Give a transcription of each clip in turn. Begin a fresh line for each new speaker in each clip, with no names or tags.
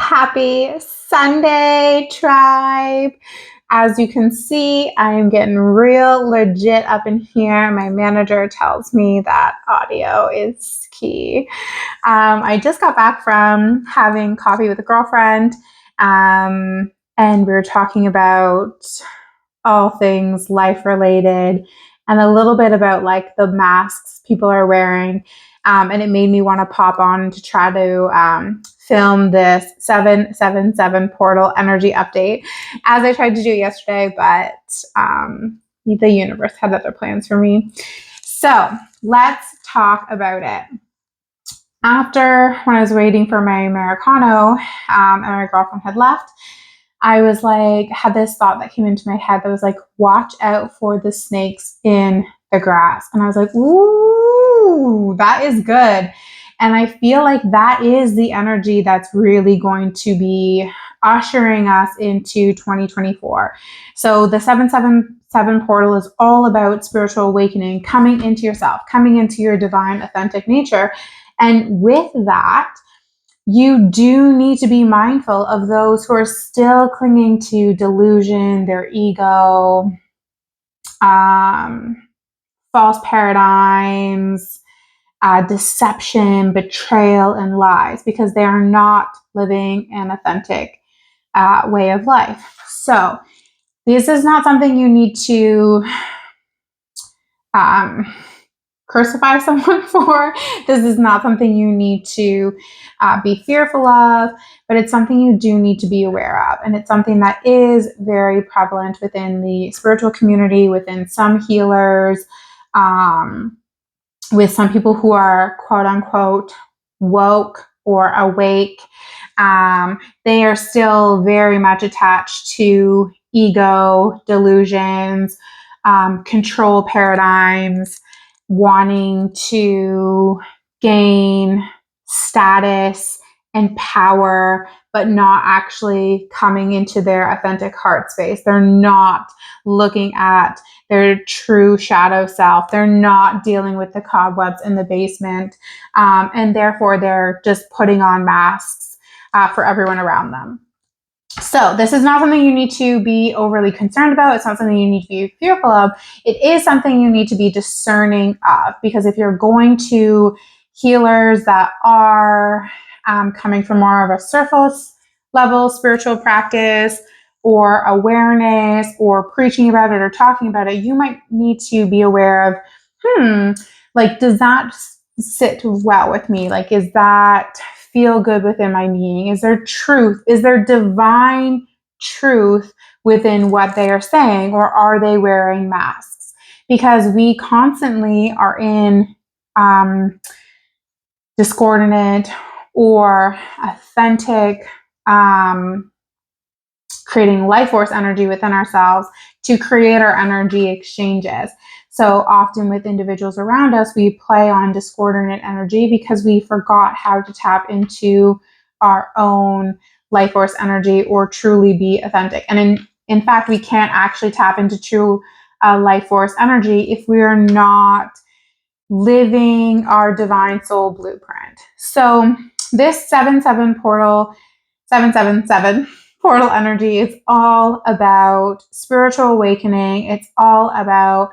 Happy Sunday, tribe. As you can see, I am getting real legit up in here. My manager tells me that audio is key. I just got back from having coffee with a girlfriend, and we were talking about all things life related and a little bit about like the masks people are wearing. And it made me want to pop on to try to film this 777 portal energy update as I tried to do yesterday, but the universe had other plans for me. So let's talk about it. After, when I was waiting for my Americano and my girlfriend had left, I was like, had this thought that came into my head that was like, watch out for the snakes in the grass. And I was like, ooh, that is good. And I feel like that is the energy that's really going to be ushering us into 2024. So the 777 portal is all about spiritual awakening, coming into yourself, coming into your divine, authentic nature. And with that, you do need to be mindful of those who are still clinging to delusion, their ego, false paradigms, deception, betrayal, and lies, because they are not living an authentic way of life. So this is not something you need to crucify someone for. This is not something you need to be fearful of, but it's something you do need to be aware of. And it's something that is very prevalent within the spiritual community, within some healers, with some people who are quote unquote woke or awake. They are still very much attached to ego, delusions, control paradigms, wanting to gain status and power, but not actually coming into their authentic heart space. They're not looking at their true shadow self. They're not dealing with the cobwebs in the basement. And therefore, they're just putting on masks for everyone around them. So this is not something you need to be overly concerned about. It's not something you need to be fearful of. It is something you need to be discerning of, because if you're going to healers that are coming from more of a surface level spiritual practice or awareness or preaching about it or talking about it, you might need to be aware of, like, does that sit well with me? Like, is that feel good within my being? Is there truth? Is there divine truth within what they are saying, or are they wearing masks? Because we constantly are in discordant or authentic, creating life force energy within ourselves to create our energy exchanges. So often with individuals around us, we play on discordant energy because we forgot how to tap into our own life force energy or truly be authentic. And in fact, we can't actually tap into true life force energy if we are not living our divine soul blueprint. So this 777 portal energy is all about spiritual awakening. It's all about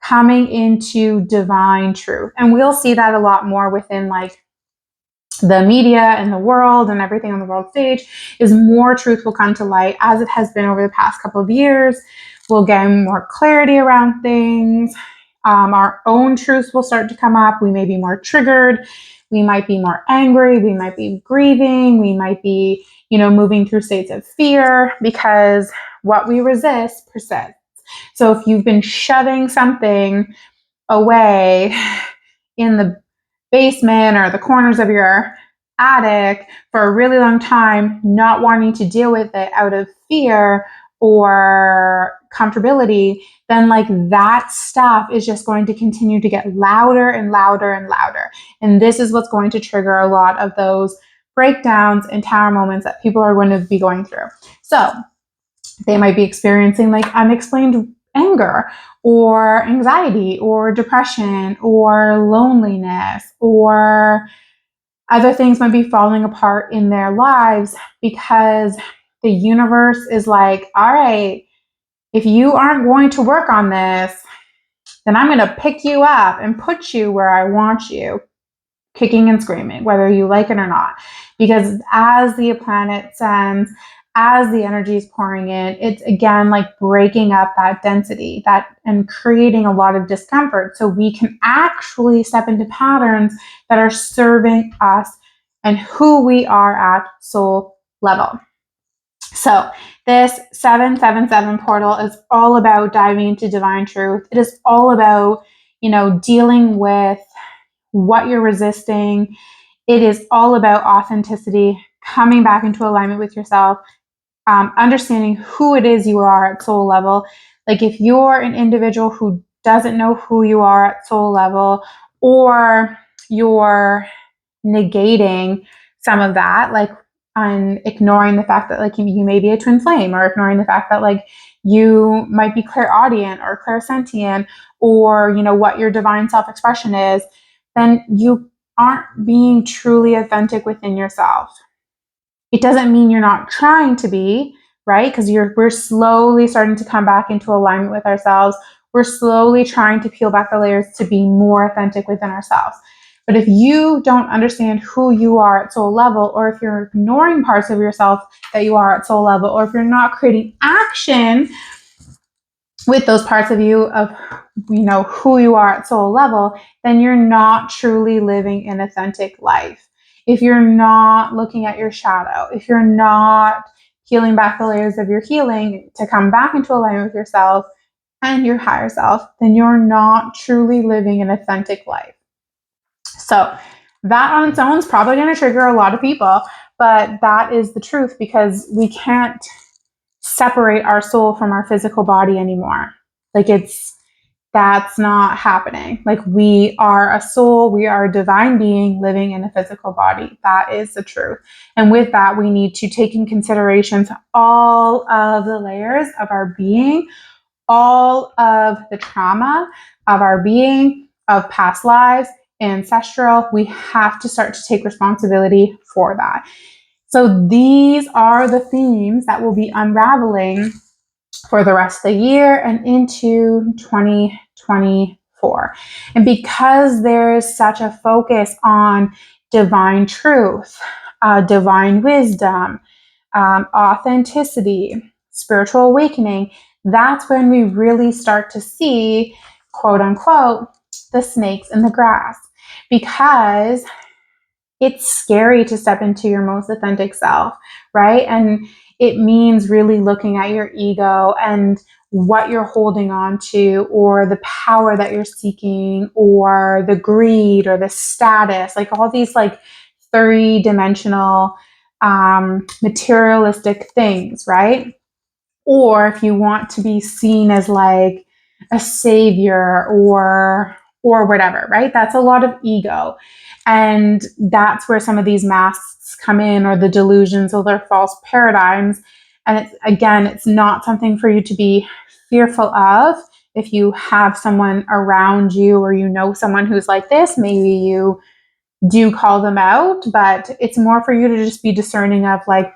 coming into divine truth. And we'll see that a lot more within like the media and the world and everything on the world stage. Is more truth will come to light, as it has been over the past couple of years. We'll gain more clarity around things. Our own truths will start to come up. We may be more triggered. We might be more angry. We might be grieving. We might be, moving through states of fear, because what we resist persists. So if you've been shoving something away in the basement or the corners of your attic for a really long time, not wanting to deal with it out of fear or comfortability, then like that stuff is just going to continue to get louder and louder and louder. And this is what's going to trigger a lot of those breakdowns and tower moments that people are going to be going through. So they might be experiencing like unexplained anger or anxiety or depression or loneliness or Other things might be falling apart in their lives because the universe is like, all right, if you aren't going to work on this, then I'm going to pick you up and put you where I want you, kicking and screaming, whether you like it or not. Because as the planet sends, as the energy is pouring in, it's again like breaking up that density and creating a lot of discomfort. So we can actually step into patterns that are serving us and who we are at soul level. So this 777 portal is all about diving into divine truth. It is all about, dealing with what you're resisting. It is all about authenticity, coming back into alignment with yourself, understanding who it is you are at soul level. Like if you're an individual who doesn't know who you are at soul level, or you're negating some of that, like on ignoring the fact that like you may be a twin flame, or ignoring the fact that like you might be clairaudient or clairsentient, or what your divine self-expression is, then you aren't being truly authentic within yourself. It doesn't mean you're not trying to be, right? Because we're slowly starting to come back into alignment with ourselves. We're slowly trying to peel back the layers to be more authentic within ourselves. But if you don't understand who you are at soul level, or if you're ignoring parts of yourself that you are at soul level, or if you're not creating action with those parts of you of who you are at soul level, then you're not truly living an authentic life. If you're not looking at your shadow, if you're not peeling back the layers of your healing to come back into alignment with yourself and your higher self, then you're not truly living an authentic life. So that on its own is probably going to trigger a lot of people, but that is the truth, because we can't separate our soul from our physical body anymore. Like that's not happening. Like we are a soul, we are a divine being living in a physical body. That is the truth. And with that, we need to take in consideration all of the layers of our being, all of the trauma of our being, of past lives, ancestral. We have to start to take responsibility for that. So these are the themes that will be unraveling for the rest of the year and into 2024. And because there is such a focus on divine truth, divine wisdom, authenticity, spiritual awakening, that's when we really start to see, quote unquote, the snakes in the grass. Because it's scary to step into your most authentic self, right? And it means really looking at your ego and what you're holding on to, or the power that you're seeking, or the greed, or the status, like all these like three-dimensional materialistic things, right? Or if you want to be seen as like a savior or whatever, right? That's a lot of ego. And that's where some of these masks come in, or the delusions, or their false paradigms. And it's not something for you to be fearful of. If you have someone around you, or someone who's like this, maybe you do call them out, but it's more for you to just be discerning of like,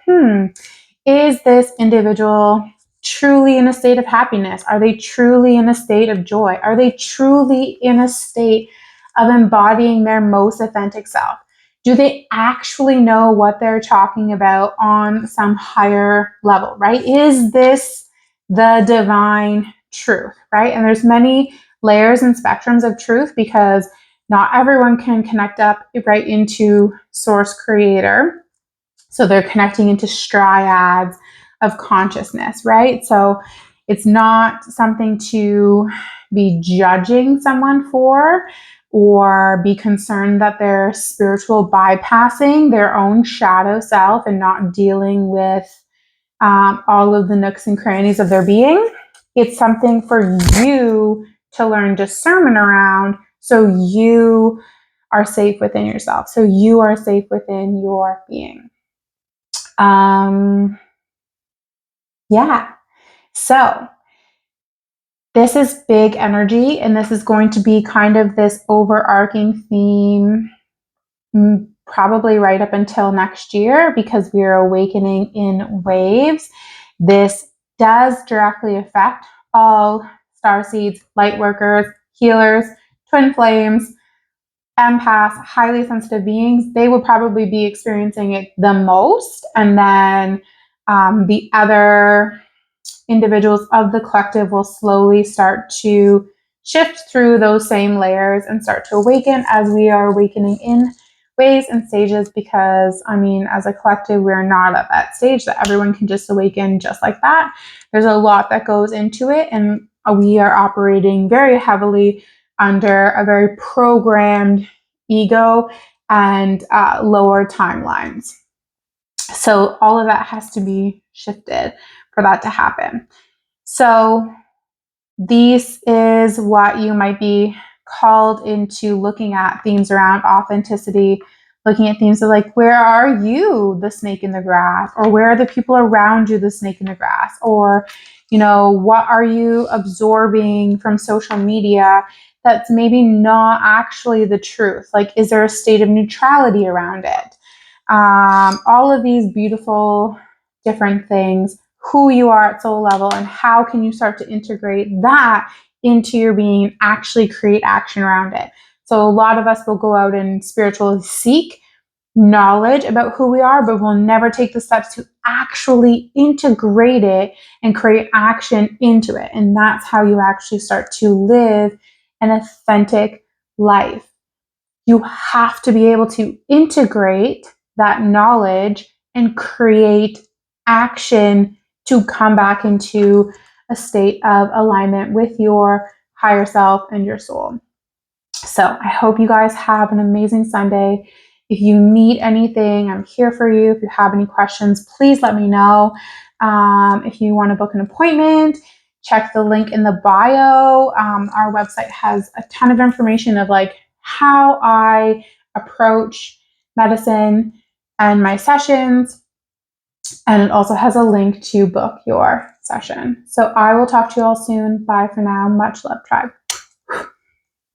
is this individual truly in a state of happiness? Are they truly in a state of joy? Are they truly in a state of embodying their most authentic self? Do they actually know what they're talking about on some higher level, right? Is this the divine truth, right? And there's many layers and spectrums of truth, because not everyone can connect up right into source creator. So they're connecting into striads of consciousness, right? So it's not something to be judging someone for, or be concerned that they're spiritual bypassing their own shadow self and not dealing with all of the nooks and crannies of their being. It's something for you to learn discernment around, so you are safe within yourself, so you are safe within your being. Yeah. So this is big energy, and this is going to be kind of this overarching theme, probably right up until next year, because we are awakening in waves. This does directly affect all starseeds, light workers, healers, twin flames, empaths, highly sensitive beings. They will probably be experiencing it the most. And then the other individuals of the collective will slowly start to shift through those same layers and start to awaken as we are awakening in ways and stages, because I mean, as a collective, we're not at that stage that everyone can just awaken just like that. There's a lot that goes into it, and we are operating very heavily under a very programmed ego and lower timelines. So all of that has to be shifted for that to happen. So this is what you might be called into looking at: themes around authenticity, looking at themes of like, where are you, the snake in the grass? Or where are the people around you, the snake in the grass? Or, you know, what are you absorbing from social media that's maybe not actually the truth? Like, is there a state of neutrality around it? All of these beautiful different things, who you are at soul level, and how can you start to integrate that into your being and actually create action around it. So a lot of us will go out and spiritually seek knowledge about who we are, but we'll never take the steps to actually integrate it and create action into it. And that's how you actually start to live an authentic life. You have to be able to integrate that knowledge and create action to come back into a state of alignment with your higher self and your soul. So I hope you guys have an amazing Sunday. If you need anything, I'm here for you. If you have any questions, please let me know. If you want to book an appointment, check the link in the bio. Our website has a ton of information of like how I approach medicine and my sessions. And it also has a link to book your session. So I will talk to you all soon. Bye for now. Much love, tribe.